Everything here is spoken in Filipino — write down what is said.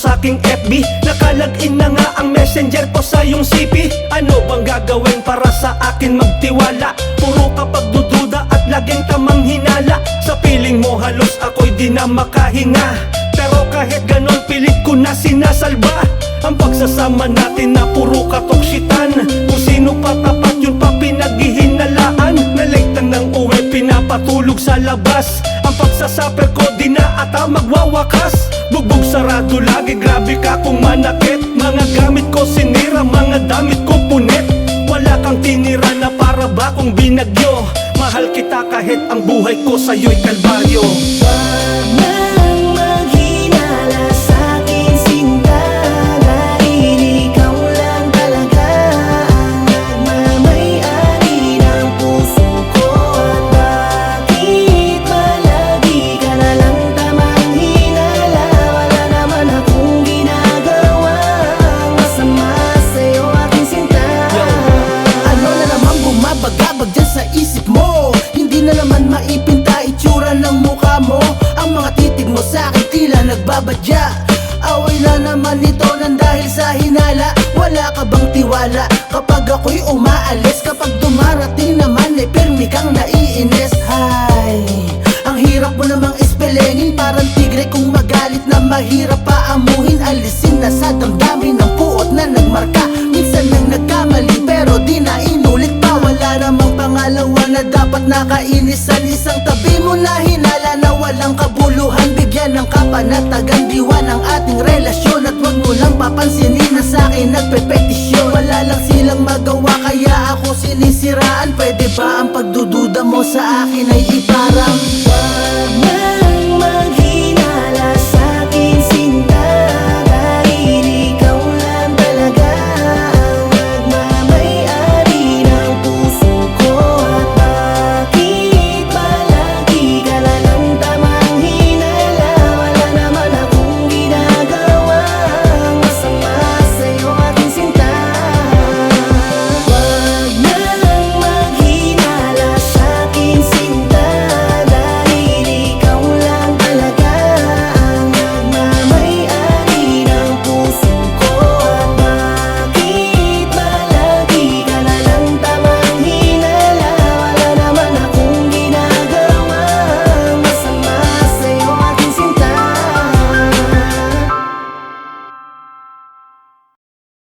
sa aking FB. Nakalagin na nga ang messenger ko sa iyong CP. Ano bang gagawin para sa akin magtiwala? Puro ka pagdududa at laging ka manghinala. Sa piling mo halos ako'y di na makahinga, pero kahit ganon pilit ko na sinasalba ang pagsasama natin na puro katoksitan. Kung sino pa tapat yun pa pinaghihinalaan. Na late lang ng uwi pinapatulog sa labas. Ang pagsasaper ko di na ata magwawakas. Bugbog sarado lagi, grabe ka kung manakit. Mga gamit ko sinira, mga damit ko punit. Wala kang tinira na para ba kung binagyo. Mahal kita kahit ang buhay ko sa'yo'y kalbaryo. Wag nang maghinala sa'kin, sinta, dahil ikaw lang talaga ang nagmamay-ari ng puso ko. At bakit palagi ka na lang tamang hinala? Wala naman akong ginagawang masama sa'yo, aking sinta. Ano na naman bumabagabag dyan sa isip mo? Hindi na naman maipinta itsura ng mukha mo. Ang mga titig mo sa'kin tila nagbabadya. Away na naman ito nang dahil sa hinala. Wala ka bang tiwala kapag ako'y umaalis? Kapag dumarating naman ay pirmi kang naiinis. Hay, ang hirap mo namang ispelengin. Parang tigre kung magalit na mahirap pa amuhin. Alisin na sa damdamin ng puot na nagmarka. Minsan nang nagkamali pero di na inulit pa. Wala namang pangalawa na dapat nakainisan. Isang tabi mo na hinala na walang kabuluhan. Bigyan ng kapanatagan, diwan ang ating relasyon. At wag mo lang papansinin na sa'kin nagpepetisyon. Wala lang silang magawa kaya ako sinisiraan. Pwede ba ang pagdududa mo sa akin ay iparang?